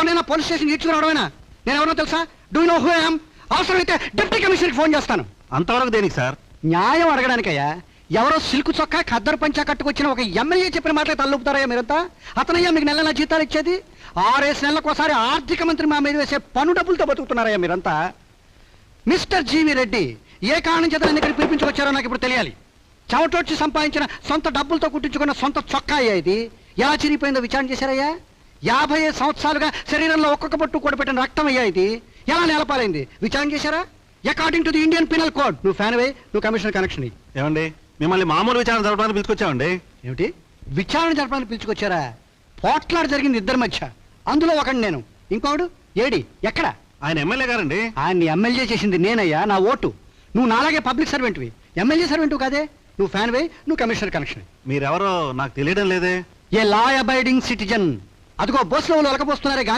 ఎవరైనా police station ఇచ్చుకురావడమేనా? నేను ఎవరో తెలుసా? Do you know who I am? అవసరమైతే డిప్యూటీ కమిషనర్కి ఫోన్ చేస్తాను. అంతవరకు దేనికి సార్? న్యాయం అడగడానికయ్యా. ఎవరో సిల్కు చొక్కా ఖద్దరు పంచా కట్టుకొచ్చిన ఒక ఎమ్మెల్యే చెప్పిన మాటలు తల్లుపుతారయ్యా మీరంతా? అతనయ్యా మీకు నెల జీతాలు ఇచ్చేది? 6 నెలలకోసారి ఆర్థిక మంత్రి మా మీద వేసే పన్ను డబ్బులతో బతుకుతున్నారయ్యా మీరంతా. మిస్టర్ జీవి రెడ్డి ఏ కారణం చేత నన్ను ఇక్కడ పిలిపించుకొచ్చారో నాకు ఇప్పుడు తెలియాలి. చెమటొచ్చి సంపాదించిన సొంత డబ్బులతో కుట్టించుకున్న సొంత చొక్కా అయ్యా ఇది. ఎలా చిరిగిపోయిందో విచారణ చేశారయ్యా? 50 సంవత్సరాలుగా శరీరంలో ఒక్కొక్క పట్టు కూడబెట్టిన రక్తం అయ్యా ఇది. ఎలా నేలపాలైంది విచారణ చేశారా? According to the Indian penal code. నువ్వు ఫ్యాన్ వే, నువ్వు కమిషనర్ కనెక్షన్. ఏమండి, మిమ్మల్ని మామూలు విచారణ జరపడానికి పిలుచుకొచ్చామండి. ఏమిటి విచారణ జరపడానికి పిలుచుకొచ్చారా? పోట్లాట జరిగింది ఇద్దరి మధ్య. అందులో ఒకటి నేను, ఇంకోడు ఏడి ఎక్కడ? ఆయన ఎమ్మెల్యే గారండి. ఆయన్ని ఎమ్మెల్యే చేసింది నేనయ్యా, నా ఓటు. నువ్వు నాలాగే పబ్లిక్ సర్వెంట్వి, ఎమ్మెల్యే సర్వెంట్ కాదే. నువ్వు ఫ్యాన్ వే, నువ్వు కమిషనర్ కనెక్షన్. మీరెవరో నాకు తెలియడం లేదే. ఏ లా అబైడింగ్ సిటిజన్. అదిగో బస్సులో ఒలకపోస్తున్నారే గాంధీ